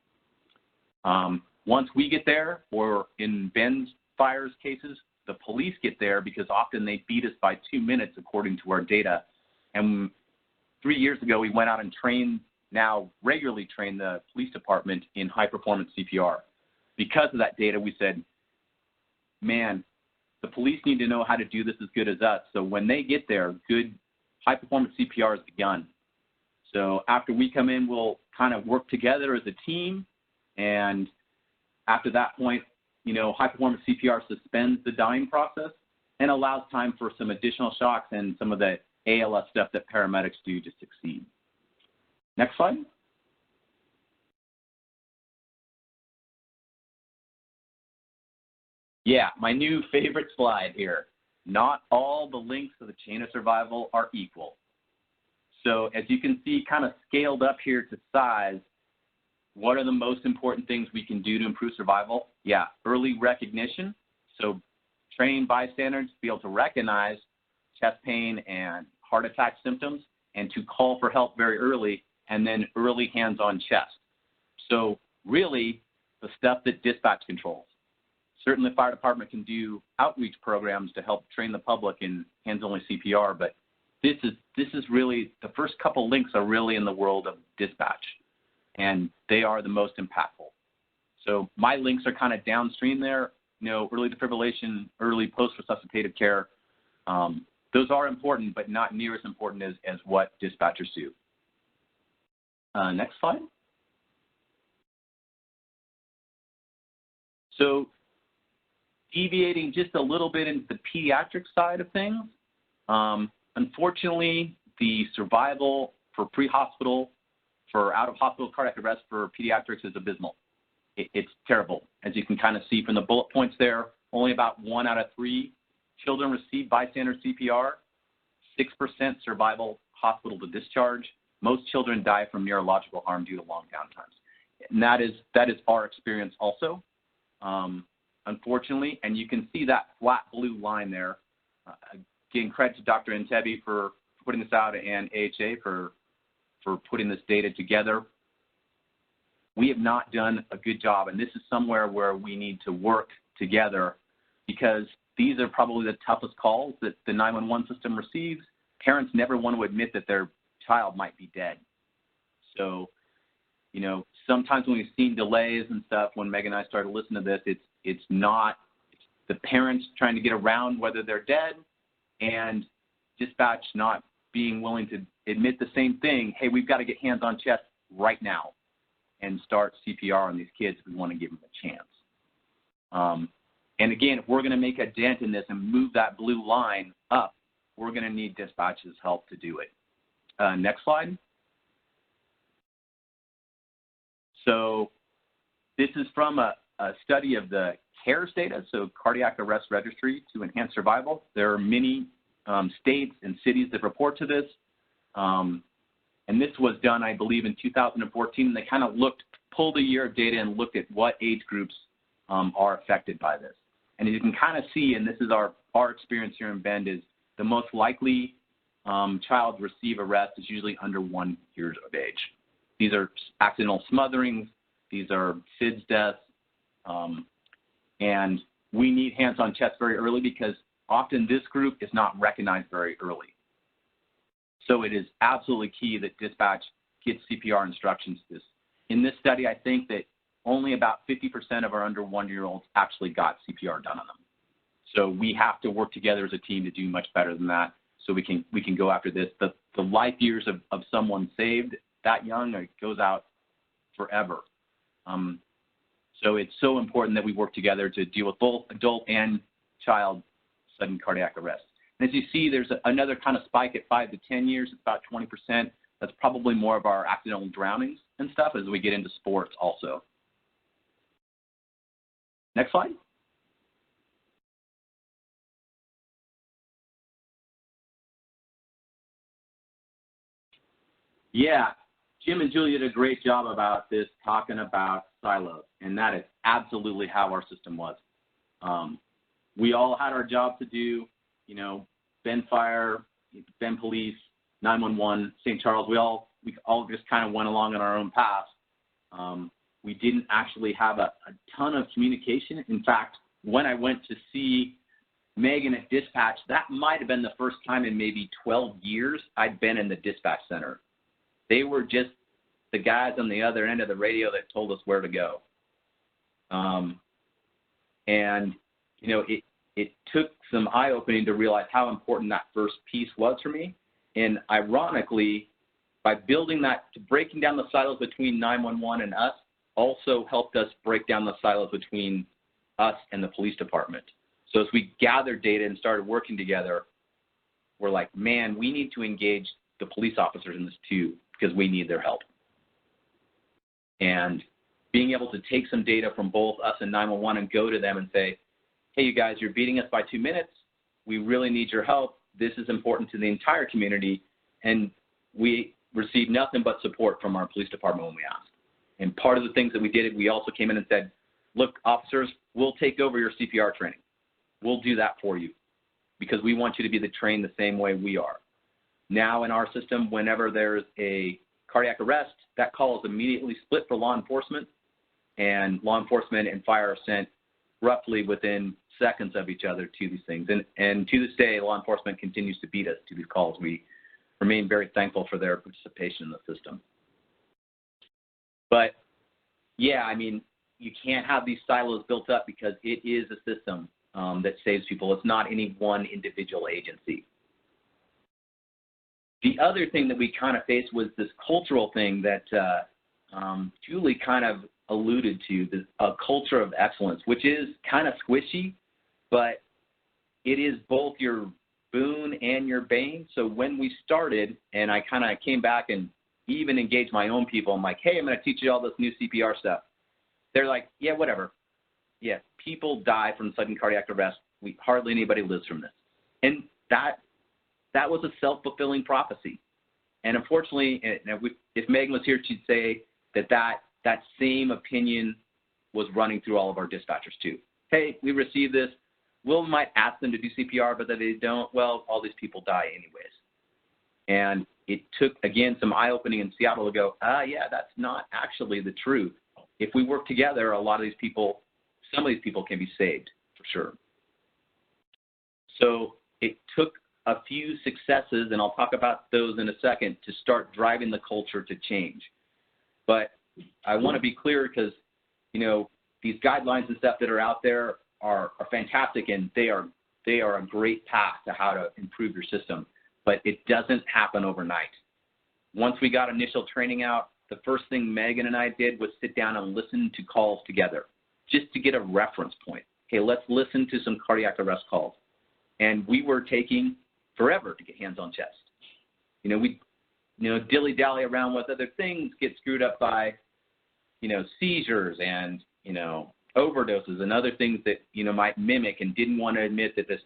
Once we get there, or in Ben's fires cases, the police get there because often they beat us by 2 minutes according to our data. And 3 years ago, we went out and trained, now regularly train the police department in high-performance CPR. Because of that data, we said, man, the police need to know how to do this as good as us. So when they get there, good high-performance CPR has begun. So after we come in, we'll kind of work together as a team. And after that point, you know, high-performance CPR suspends the dying process and allows time for some additional shocks and some of the ALS stuff that paramedics do to succeed. Next slide. Yeah, my new favorite slide here. Not all the links of the chain of survival are equal. So as you can see, kind of scaled up here to size, what are the most important things we can do to improve survival? Yeah, early recognition. So train bystanders to be able to recognize chest pain and heart attack symptoms and to call for help very early, and then early hands-on chest. So really the stuff that dispatch controls. Certainly the fire department can do outreach programs to help train the public in hands-only CPR, but this is really, the first couple links are really in the world of dispatch, and they are the most impactful. So my links are kind of downstream there, you know, early defibrillation, early post-resuscitative care. Those are important, but not near as important as what dispatchers do. Next slide. So deviating just a little bit into the pediatric side of things, unfortunately, the survival for pre-hospital, for out-of-hospital cardiac arrest for pediatrics is abysmal. It's terrible. As you can kind of see from the bullet points there, only about 1 out of 3 children receive bystander CPR, 6% survival hospital to discharge. Most children die from neurological harm due to long downtimes. And that is our experience also, unfortunately. And you can see that flat blue line there. Again, credit to Dr. Entebbe for putting this out and AHA for putting this data together. We have not done a good job, and this is somewhere where we need to work together, because these are probably the toughest calls that the 911 system receives. Parents never want to admit that their child might be dead. So, you know, sometimes when we've seen delays and stuff, when Meg and I started listening to this, it's the parents trying to get around whether they're dead, and dispatch not being willing to admit the same thing. Hey, we've got to get hands on chest right now and start CPR on these kids if we want to give them a chance. And again, if we're going to make a dent in this and move that blue line up, we're going to need dispatch's help to do it. Next slide. So this is from a study of the CARES data, so Cardiac Arrest Registry to Enhance Survival. There are many states and cities that report to this. And this was done, I believe, in 2014. And they kind of pulled a year of data and looked at what age groups are affected by this. And as you can kind of see, and this is our experience here in Bend, is the most likely child to receive arrest is usually under 1 year of age. These are accidental smotherings. These are SIDS deaths. And we need hands on chest very early, because often this group is not recognized very early. So it is absolutely key that dispatch gets CPR instructions to this. In this study, I think that only about 50% of our under 1-year-olds actually got CPR done on them. So we have to work together as a team to do much better than that, so we can go after this. The life years of someone saved that young, it goes out forever. So it's so important that we work together to deal with both adult and child sudden cardiac arrest. And as you see, there's another kind of spike at 5 to 10 years. It's about 20%. That's probably more of our accidental drownings and stuff as we get into sports also. Next slide. Yeah, Jim and Julie did a great job about this, talking about silos, and that is absolutely how our system was. We all had our job to do, you know, Bend Fire, Bend Police, 911, St. Charles. We all just kind of went along on our own paths. We didn't actually have a ton of communication. In fact, when I went to see Megan at dispatch, that might have been the first time in maybe 12 years I'd been in the dispatch center. They were just the guys on the other end of the radio that told us where to go. And, you know, it took some eye-opening to realize how important that first piece was for me. And ironically, by building that, breaking down the silos between 911 and us also helped us break down the silos between us and the police department. So as we gathered data and started working together, we're like, man, we need to engage the police officers in this too, because we need their help. And being able to take some data from both us and 911 and go to them and say, hey, you guys, you're beating us by 2 minutes. We really need your help. This is important to the entire community. And we received nothing but support from our police department when we asked. And part of the things that we did, we also came in and said, look, officers, we'll take over your CPR training. We'll do that for you because we want you to be trained the same way we are. Now in our system, whenever there's a cardiac arrest, that call is immediately split for law enforcement, and law enforcement and fire are sent roughly within seconds of each other to these things. And to this day, law enforcement continues to beat us to these calls. We remain very thankful for their participation in the system. But yeah, I mean, you can't have these silos built up because it is a system that saves people. It's not any one individual agency. The other thing that we kind of faced was this cultural thing that Julie kind of alluded to, a culture of excellence, which is kind of squishy, but it is both your boon and your bane. So when we started, and I kind of came back and even engaged my own people, I'm like, hey, I'm going to teach you all this new CPR stuff. They're like, yeah, whatever. Yeah, people die from sudden cardiac arrest. Hardly anybody lives from this. And that was a self-fulfilling prophecy. And unfortunately, if Megan was here, she'd say that same opinion was running through all of our dispatchers too. Hey, we received this. We might ask them to do CPR, but if they don't, well, all these people die anyways. And it took, again, some eye-opening in Seattle to go, yeah, that's not actually the truth. If we work together, a lot of these people, some of these people can be saved for sure. So it took a few successes, and I'll talk about those in a second, to start driving the culture to change. But I want to be clear because, you know, these guidelines and stuff that are out there are fantastic, and they are a great path to how to improve your system. But it doesn't happen overnight. Once we got initial training out, the first thing Megan and I did was sit down and listen to calls together just to get a reference point. Okay, let's listen to some cardiac arrest calls. And we were taking forever to get hands on chest. You know, we dilly-dally around with other things, get screwed up by, seizures and, overdoses and other things that, might mimic, and didn't want to admit that this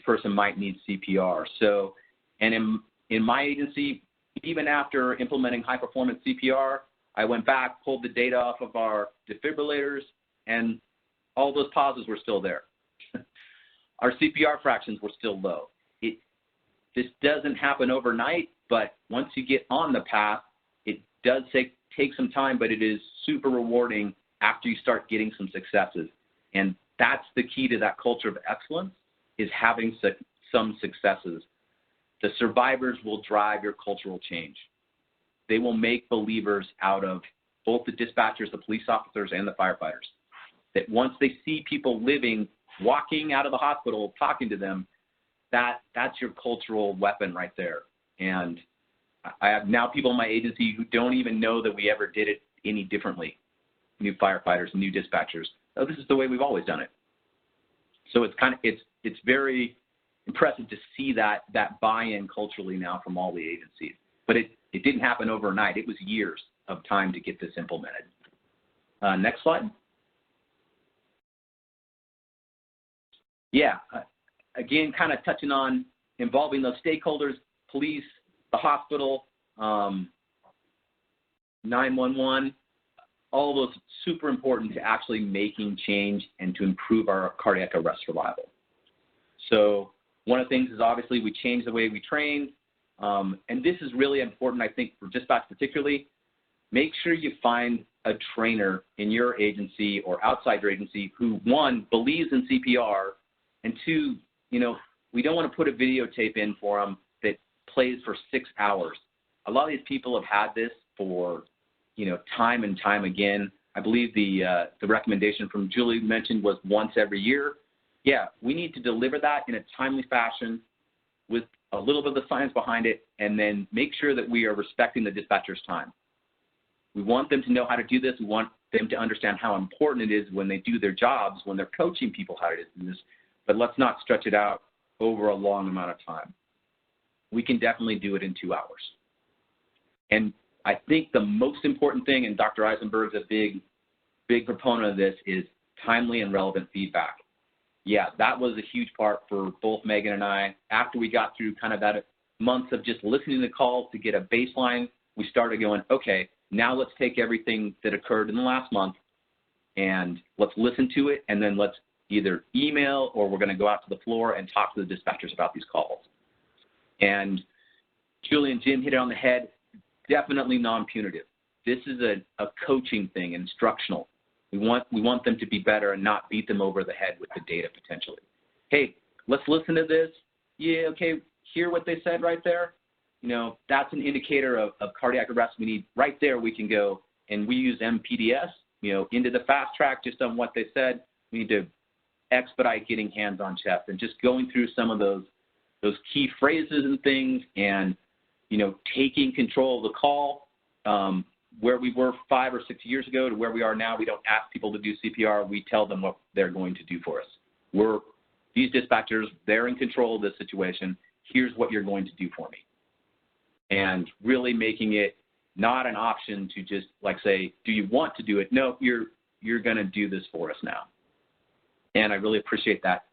person might need CPR. So, and in my agency, even after implementing high-performance CPR, I went back, pulled the data off of our defibrillators, and all those pauses were still there. Our CPR fractions were still low. This doesn't happen overnight, but once you get on the path, it does take some time, but it is super rewarding after you start getting some successes. And that's the key to that culture of excellence, is having some successes. The survivors will drive your cultural change. They will make believers out of both the dispatchers, the police officers, and the firefighters. That once they see people living, walking out of the hospital, talking to them, that's your cultural weapon right there. And I have now people in my agency who don't even know that we ever did it any differently. New firefighters, new dispatchers. Oh, this is the way we've always done it. So it's very impressive to see that buy-in culturally now from all the agencies. but it didn't happen overnight. It was years of time to get this implemented. Next slide. Yeah, again, kind of touching on involving those stakeholders, police, the hospital, 911, all those super important to actually making change and to improve our cardiac arrest survival. So one of the things is obviously we changed the way we train, and this is really important, I think, for dispatch particularly. Make sure you find a trainer in your agency or outside your agency who, one, believes in CPR, and two, you know, we don't want to put a videotape in for them that plays for 6 hours. A lot of these people have had this for, you know, time and time again. I believe the recommendation from Julie mentioned was once every year. Yeah, we need to deliver that in a timely fashion with a little bit of the science behind it, and then make sure that we are respecting the dispatcher's time. We want them to know how to do this. We want them to understand how important it is when they do their jobs, when they're coaching people how to do this, but let's not stretch it out over a long amount of time. We can definitely do it in 2 hours. And I think the most important thing, and Dr. Eisenberg's a big proponent of this, is timely and relevant feedback. Yeah, that was a huge part for both Megan and I. After we got through kind of that months of just listening to calls to get a baseline, we started going, okay, now let's take everything that occurred in the last month and let's listen to it, and then let's either email or we're going to go out to the floor and talk to the dispatchers about these calls. And Julie and Jim hit it on the head, definitely non-punitive. This is a coaching thing, instructional. We want them to be better and not beat them over the head with the data potentially. Hey, let's listen to this. Yeah, okay, hear what they said right there? You know, that's an indicator of cardiac arrest. We need, right there we can go, and we use MPDS, you know, into the fast track just on what they said. We need to expedite getting hands on chest and just going through some of those key phrases and things, and, you know, taking control of the call. Where we were 5 or 6 years ago to where we are now, we don't ask people to do CPR. We tell them what they're going to do for us. These dispatchers, they're in control of this situation. Here's what you're going to do for me. And really making it not an option to just like say, do you want to do it? No, you're going to do this for us now. And I really appreciate that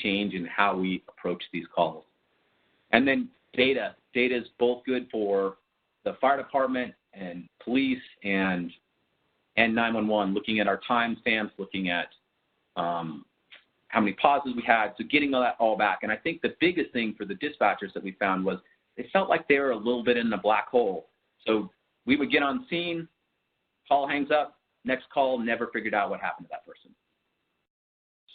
change in how we approach these calls. And then data. Data is both good for the fire department and police and 911, looking at our timestamps, looking at how many pauses we had, so getting all back. And I think the biggest thing for the dispatchers that we found was they felt like they were a little bit in a black hole. So we would get on scene, call hangs up, next call, never figured out what happened to that person.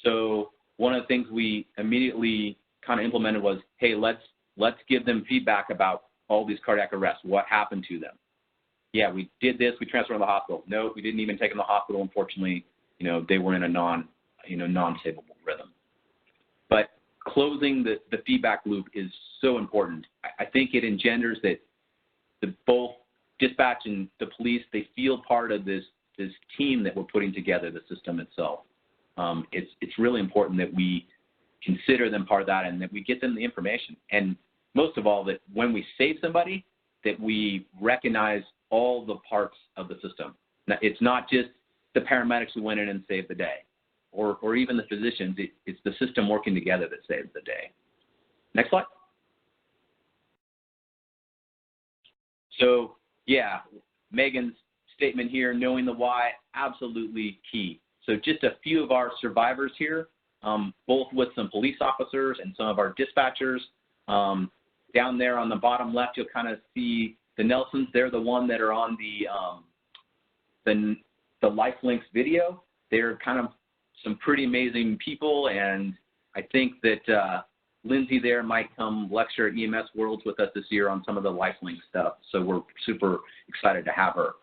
So one of the things we immediately kind of implemented was, hey, let's give them feedback about all these cardiac arrests, what happened to them. Yeah, we did this, we transferred them to the hospital. No, we didn't even take them to the hospital. Unfortunately, you know, they were in a non-savable rhythm. But closing the feedback loop is so important. I think it engenders that both dispatch and the police, they feel part of this team that we're putting together, the system itself. It's really important that we consider them part of that and that we get them the information. And most of all, that when we save somebody, that we recognize all the parts of the system. Now, it's not just the paramedics who went in and saved the day, or even the physicians. It's the system working together that saves the day. Next slide. So, yeah, Megan's statement here, knowing the why, absolutely key. So just a few of our survivors here, both with some police officers and some of our dispatchers. Down there on the bottom left, you'll kind of see the Nelsons. They're the one that are on the LifeLinks video. They're kind of some pretty amazing people, and I think that Lindsay there might come lecture at EMS Worlds with us this year on some of the LifeLinks stuff. So we're super excited to have her.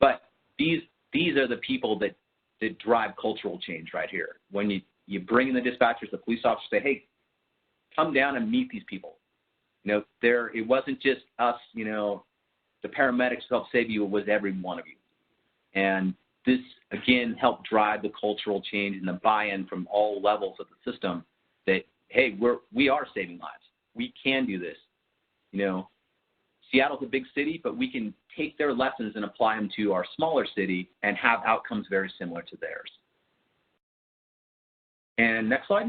But these are the people that drive cultural change right here. When you bring in the dispatchers, the police officers, say, hey, come down and meet these people. You know, it wasn't just us, you know, the paramedics who helped save you, it was every one of you. And this, again, helped drive the cultural change and the buy-in from all levels of the system that, hey, we are saving lives. We can do this, you know. Seattle's a big city, but we can take their lessons and apply them to our smaller city and have outcomes very similar to theirs. And next slide.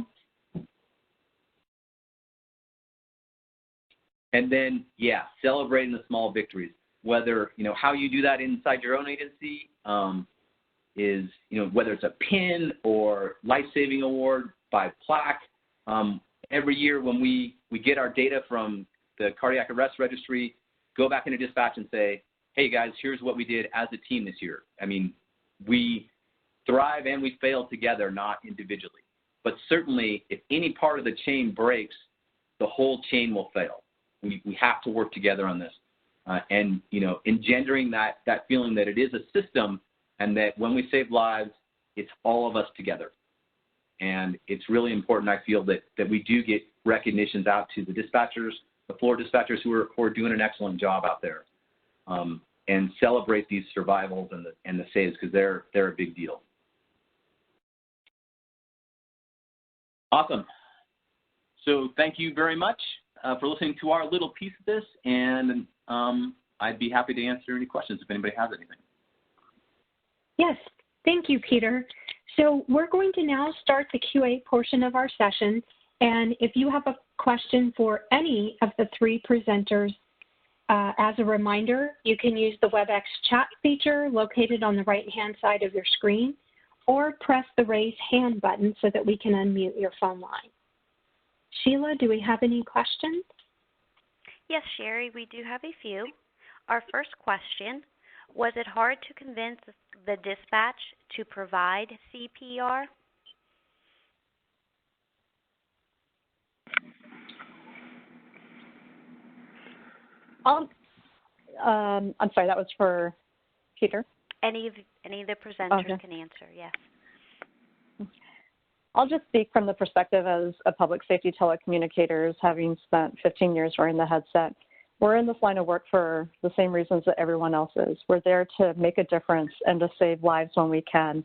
And then, yeah, celebrating the small victories. Whether, how you do that inside your own agency is, whether it's a pin or life-saving award by plaque. Every year when we get our data from the cardiac arrest registry, go back into dispatch and say, hey guys, here's what we did as a team this year. I mean, we thrive and we fail together, not individually. But certainly, if any part of the chain breaks, the whole chain will fail. We have to work together on this. And, engendering that feeling that it is a system and that when we save lives, it's all of us together. And it's really important, I feel, that we do get recognitions out to the dispatchers, the floor dispatchers who are doing an excellent job out there, and celebrate these survivals and the saves, because they're a big deal. Awesome. So thank you very much for listening to our little piece of this, and I'd be happy to answer any questions if anybody has anything. Yes, thank you, Peter. So we're going to now start the QA portion of our session, and if you have a question for any of the three presenters, as a reminder, you can use the WebEx chat feature located on the right-hand side of your screen, or press the raise hand button so that we can unmute your phone line. Sheila, do we have any questions? Yes, Sherry, we do have a few. Our first question, was it hard to convince the dispatch to provide CPR? I'm sorry, that was for Peter? Any of the presenters can answer, yes. I'll just speak from the perspective as a public safety telecommunicators, having spent 15 years wearing the headset. We're in this line of work for the same reasons that everyone else is. We're there to make a difference and to save lives when we can.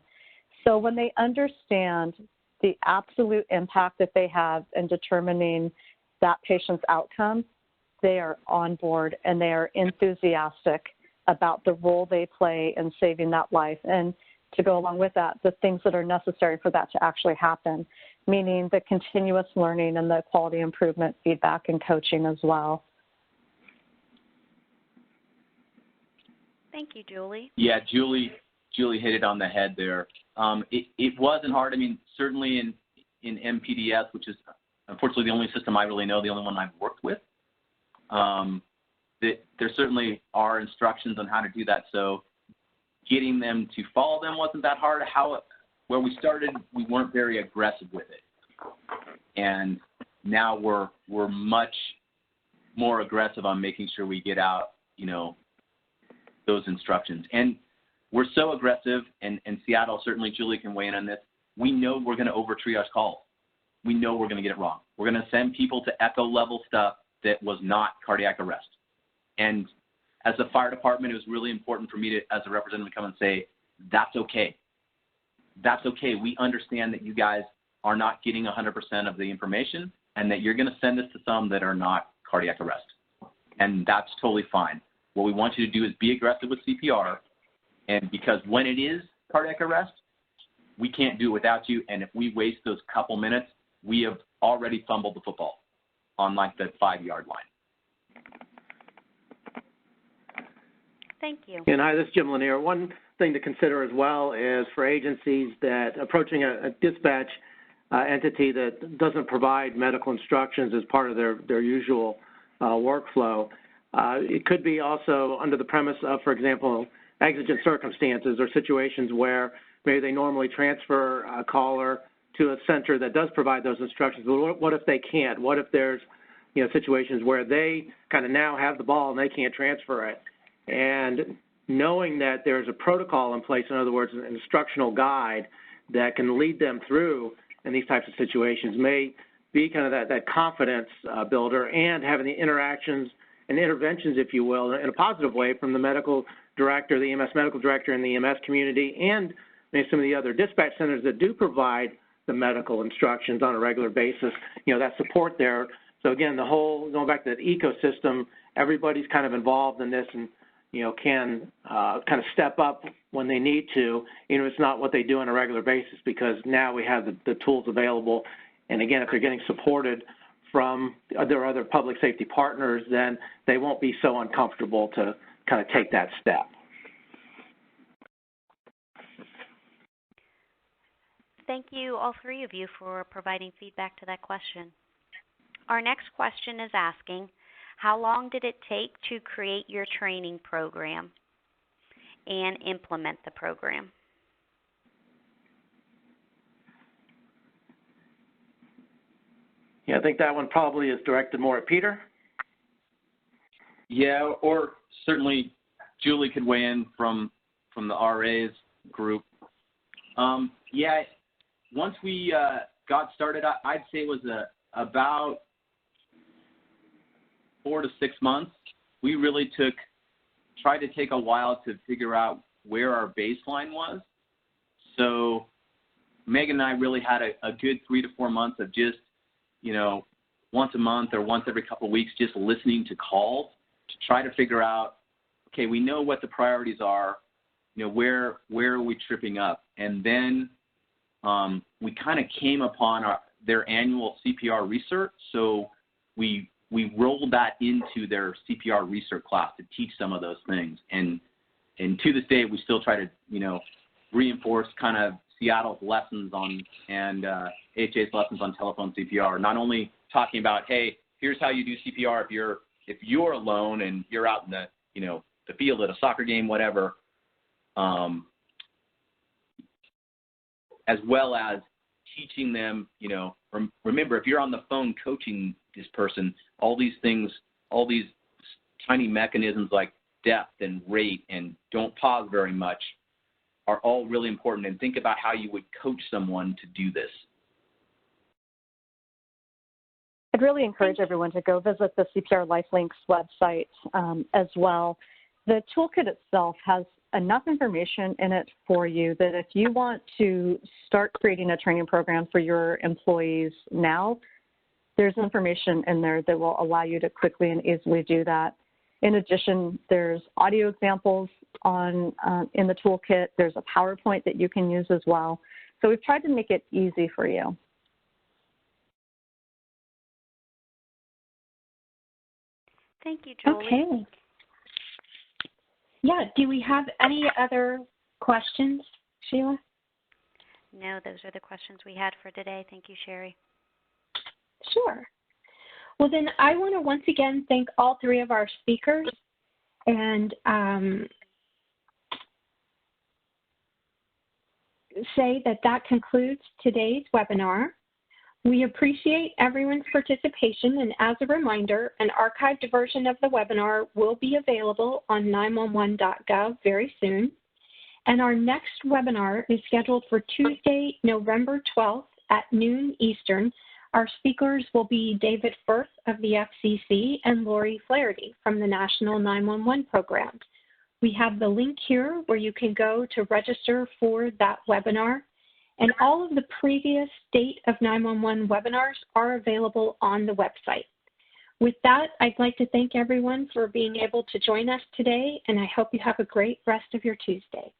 So when they understand the absolute impact that they have in determining that patient's outcome, they are on board and they are enthusiastic about the role they play in saving that life. And to go along with that, the things that are necessary for that to actually happen, meaning the continuous learning and the quality improvement feedback and coaching as well. Thank you, Julie. Yeah, Julie hit it on the head there. It wasn't hard. I mean, certainly in MPDS, which is unfortunately the only system I really know, the only one I've worked with, there certainly are instructions on how to do that. So getting them to follow them wasn't that hard. Where we started, we weren't very aggressive with it. And now we're much more aggressive on making sure we get out, those instructions. And we're so aggressive, and Seattle, certainly Julie can weigh in on this, we know we're going to over-triage calls. We know we're going to get it wrong. We're going to send people to echo level stuff that was not cardiac arrest. And as a fire department, it was really important for me to, as a representative, come and say, that's okay. That's okay. We understand that you guys are not getting 100% of the information and that you're going to send this to some that are not cardiac arrest. And that's totally fine. What we want you to do is be aggressive with CPR, and because when it is cardiac arrest, we can't do it without you, and if we waste those couple minutes, we have already fumbled the football on like the 5-yard line. Thank you. And hi, this is Jim Lanier. One thing to consider as well is for agencies that approaching a dispatch entity that doesn't provide medical instructions as part of their usual workflow. It could be also under the premise of, for example, exigent circumstances or situations where maybe they normally transfer a caller to a center that does provide those instructions. But what if they can't? What if there's situations where they kind of now have the ball and they can't transfer it? And knowing that there's a protocol in place, in other words, an instructional guide that can lead them through in these types of situations may be kind of that confidence builder, and having the interactions and interventions, if you will, in a positive way from the medical director, the EMS medical director in the EMS community, and maybe some of the other dispatch centers that do provide the medical instructions on a regular basis. That support there So again, the whole, going back to the ecosystem, everybody's kind of involved in this and, you know, can kind of step up when they need to, even if it's not what they do on a regular basis, because now we have the tools available. And again, if they're getting supported from their other public safety partners, then they won't be so uncomfortable to kind of take that step. Thank you, all three of you, for providing feedback to that question. Our next question is asking, how long did it take to create your training program and implement the program? Yeah, I think that one probably is directed more at Peter. Yeah, or certainly Julie could weigh in from the RA's group. Yeah, once we got started, I'd say it was about 4 to 6 months. We really tried to take a while to figure out where our baseline was. So Megan and I really had a good 3 to 4 months of just, you know, once a month or once every couple of weeks, just listening to calls to try to figure out, okay, we know what the priorities are, you know, where are we tripping up? And then we kind of came upon their annual CPR research, so we rolled that into their CPR research class to teach some of those things. And to this day, we still try to, you know, reinforce kind of Seattle's lessons on and HA's lessons on telephone CPR. Not only talking about, hey, here's how you do CPR if you're alone and you're out in the, you know, the field at a soccer game, whatever, as well as teaching them, you know, remember, if you're on the phone coaching this person, all these things, all these tiny mechanisms like depth and rate and don't pause very much are all really important. And think about how you would coach someone to do this. I'd really encourage everyone to go visit the CPR LifeLinks website as well. The toolkit itself has enough information in it for you that if you want to start creating a training program for your employees now, there's information in there that will allow you to quickly and easily do that. In addition, there's audio examples in the toolkit. There's a PowerPoint that you can use as well. So we've tried to make it easy for you. Thank you, Julie. Okay. Yeah, do we have any other questions, Sheila? No, those are the questions we had for today. Thank you, Sherry. Sure. Well, then I want to once again thank all three of our speakers and say that concludes today's webinar. We appreciate everyone's participation, and as a reminder, an archived version of the webinar will be available on 911.gov very soon. And our next webinar is scheduled for Tuesday, November 12th at noon Eastern. Our speakers will be David Firth of the FCC and Lori Flaherty from the National 911 Program. We have the link here where you can go to register for that webinar. And all of the previous State of 911 webinars are available on the website. With that, I'd like to thank everyone for being able to join us today, and I hope you have a great rest of your Tuesday.